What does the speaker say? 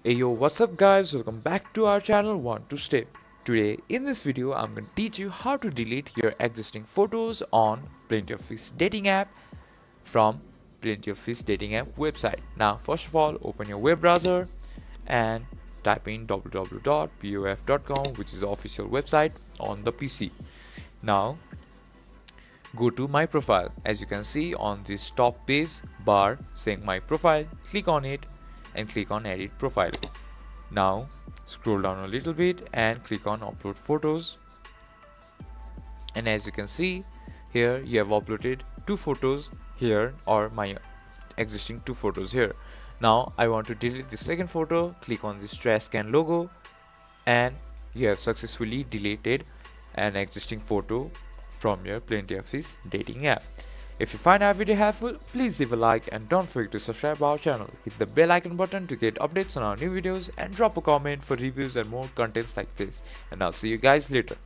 Hey yo, what's up guys, welcome back to our channel One to Step. Today in this video I'm going to teach you how to delete your existing photos on Plenty of Fish dating app from Plenty of Fish dating app website. Now first of all, open your web browser and type in www.pof.com, which is the official website on the PC. Now go to my profile. As you can see on this top page bar saying my profile, click on it and click on edit profile. Now scroll down a little bit and click on upload photos, and as you can see here you have uploaded two photos here, or my existing two photos here. Now I want to delete the second photo. Click on this trash can logo and you have successfully deleted an existing photo from your Plenty of Fish dating app. If you find our video helpful, please leave a like and don't forget to subscribe our channel. Hit the bell icon button to get updates on our new videos and drop a comment for reviews and more contents like this. And I'll see you guys later.